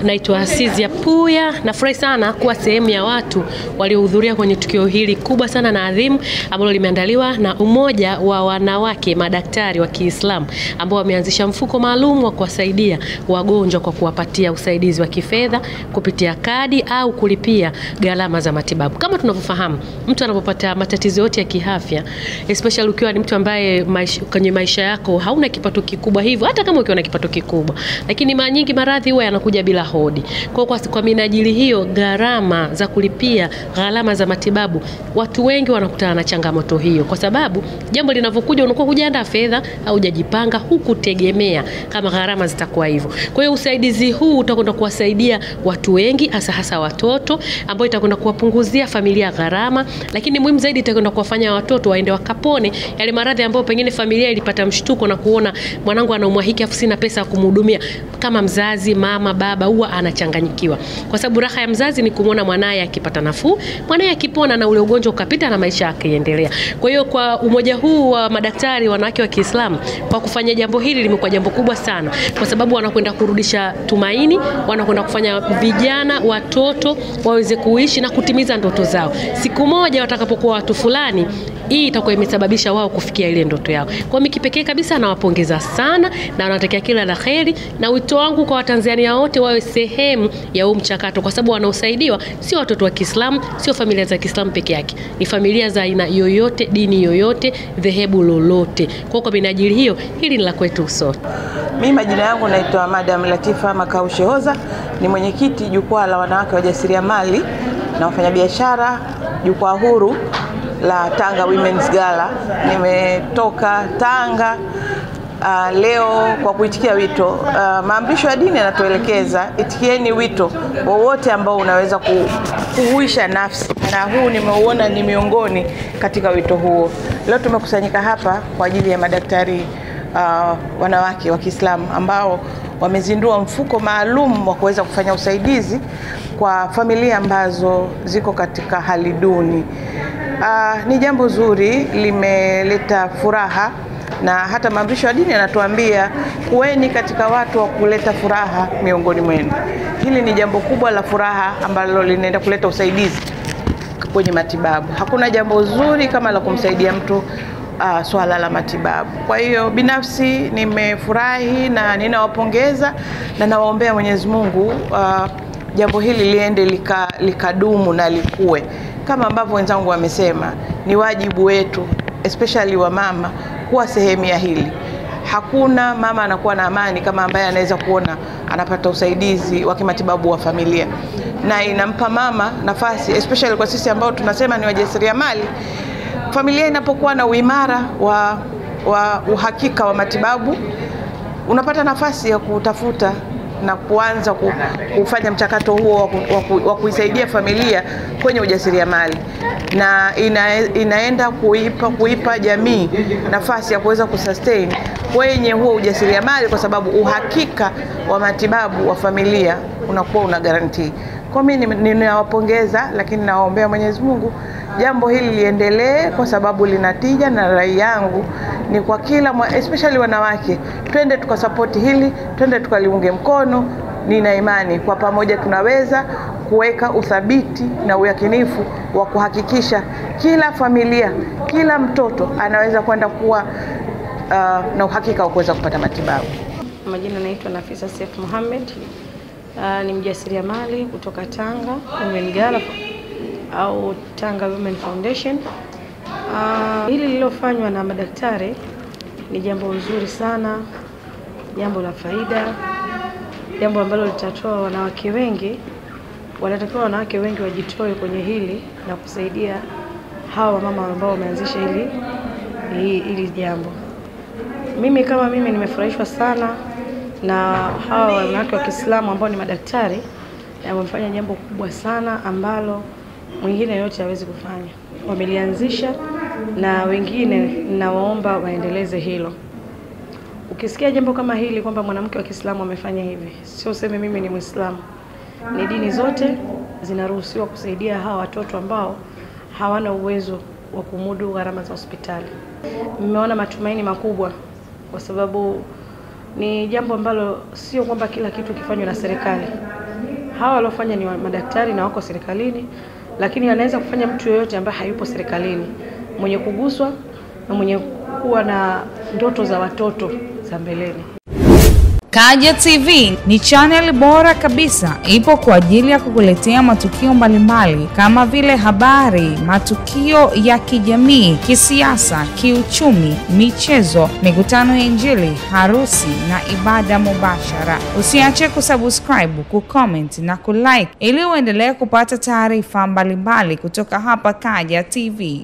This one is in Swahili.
Naitwa Asizia Puya. Nafurahi sana kuwa sehemu ya watu waliohudhuria kwenye tukio hili kubwa sana na adhimu ambalo limeandaliwa na Umoja wa Wanawake Madaktari wa Kiislamu ambao wameanzisha mfuko maalum wa kuwasaidia wagonjwa kwa kuwapatia usaidizi wa kifedha kupitia kadi au kulipia gharama za matibabu. Kama tunavyofahamu, mtu anapopata matatizo yote ya kiafya, especially ukiwa ni mtu ambaye kwenye maisha yako hauna kipato kikubwa hivyo, hata kama ukiwa na kipato kikubwa, lakini mara nyingi maradhi huwa yanakuja bila hodi. Kwa minajili hiyo, gharama za kulipia gharama za matibabu, watu wengi wanakutana na changamoto hiyo, kwa sababu jambo linavyokuja unakuwa hujaandaa fedha au hujajipanga, hukutegemea kama gharama zitakuwa hivyo. Kwa hiyo usaidizi huu utakwenda kuwasaidia watu wengi, hasa watoto, ambao itakwenda kuwapunguzia familia gharama, lakini muhimu zaidi itakwenda kuwafanya watoto waende wakapone yale maradhi ambayo pengine familia ilipata mshtuko na kuona mwanangu anaumwa hiki afu sina pesa ya kumhudumia. Kama mzazi, mama, baba huwa anachanganyikiwa, kwa sababu raha ya mzazi ni kumuona mwanae akipata nafuu, mwanae akipona na ule ugonjwa ukapita na maisha yakiendelea. Kwa hiyo kwa umoja huu wa madaktari wanawake wa Kiislamu, kwa kufanya jambo hili limekuwa jambo kubwa sana, kwa sababu wanakwenda kurudisha tumaini, wanakwenda kufanya vijana, watoto waweze kuishi na kutimiza ndoto zao. Siku moja watakapokuwa watu fulani, hii itakuwa imesababisha wao kufikia ile ndoto yao. Kwa mimi kipekee kabisa nawapongeza sana na wanatakia kila la kheri, na wito wangu kwa Watanzania wote wawe sehemu ya huu mchakato, kwa sababu wanaosaidiwa sio watoto wa Kiislamu, sio familia za Kiislamu peke yake, ni familia za aina yoyote, dini yoyote, dhehebu lolote. Kwa minajili hiyo, hili ni la kwetu sote. Mimi majina yangu naitwa Madam Latifa Makau Shehoza, ni mwenyekiti jukwaa la wanawake wajasiriamali na wafanyabiashara, jukwaa huru la Tanga Women's Gala. Nimetoka Tanga leo kwa kuitikia wito. Maamrisho ya dini yanatuelekeza itikieni wito wowote ambao unaweza kuhuisha nafsi, na huu nimeuona ni miongoni katika wito huo. Leo tumekusanyika hapa kwa ajili ya madaktari wanawake wa Kiislamu ambao wamezindua mfuko maalum wa kuweza kufanya usaidizi kwa familia ambazo ziko katika hali duni. Ni jambo zuri, limeleta furaha, na hata maamrisho ya dini yanatuambia kuweni katika watu wa kuleta furaha miongoni mwenu. Hili ni jambo kubwa la furaha ambalo linaenda kuleta usaidizi kwenye matibabu. Hakuna jambo zuri kama la kumsaidia mtu swala la matibabu. Kwa hiyo binafsi nimefurahi na ninawapongeza na nawaombea Mwenyezi Mungu jambo hili liende likadumu na likue. Kama ambavyo wenzangu wamesema, ni wajibu wetu, especially wa mama, kuwa sehemu ya hili. Hakuna mama anakuwa na amani kama ambaye anaweza kuona anapata usaidizi wa kimatibabu wa familia, na inampa mama nafasi, especially kwa sisi ambao tunasema ni wajasiriamali. Familia inapokuwa na uimara wa uhakika wa matibabu, unapata nafasi ya kutafuta na kuanza kufanya mchakato huo wa kuisaidia familia kwenye ujasiriamali, na inaenda kuipa jamii nafasi ya kuweza kusustain kwenye huo ujasiriamali, kwa sababu uhakika wa matibabu wa familia unakuwa una guarantee. Kwa mimi ninawapongeza, lakini nawaombea Mwenyezi Mungu jambo hili liendelee, kwa sababu linatija, na rai yangu ni kwa kila especially wanawake, twende tukasupport hili, twende tukaliunge mkono. Nina imani kwa pamoja tunaweza kuweka uthabiti na uyakinifu wa kuhakikisha kila familia, kila mtoto anaweza kwenda kuwa na uhakika wa kuweza kupata matibabu. Majina naitwa Nafisa Seif Mohamed, ni mjasiriamali kutoka Tanga Women's Gala au Tanga Women Foundation. Hili lilofanywa na madaktari ni jambo nzuri sana, jambo la faida, jambo ambalo litatoa wanawake wengi. Wanatakiwa wanawake wengi wajitoe kwenye hili na kusaidia hawa mama ambao wameanzisha hili jambo. Mimi kama mimi nimefurahishwa sana na hawa wanawake wa Kiislamu ambao ni madaktari, na wamefanya jambo kubwa sana ambalo mwingine yote hawezi kufanya. Wamelianzisha na wengine nawaomba waendeleze hilo. Ukisikia jambo kama hili kwamba mwanamke wa Kiislamu amefanya hivi, sio useme mimi ni Muislamu. Ni dini zote zinaruhusiwa kusaidia hawa watoto ambao hawana uwezo wa kumudu gharama za hospitali. Nimeona matumaini makubwa kwa sababu ni jambo ambalo sio kwamba kila kitu kifanywe na serikali. Hawa waliofanya ni madaktari na wako serikalini, lakini anaweza kufanya mtu yoyote ambaye hayupo serikalini, mwenye kuguswa na mwenye kuwa na ndoto za watoto za mbeleni. Kaja TV ni channel bora kabisa, ipo kwa ajili ya kukuletea matukio mbalimbali kama vile habari, matukio ya kijamii, kisiasa, kiuchumi, michezo, mikutano ya Injili, harusi na ibada mubashara. Usiache kusubscribe, kucomment na kulike ili uendelee kupata taarifa mbalimbali kutoka hapa Kaja TV.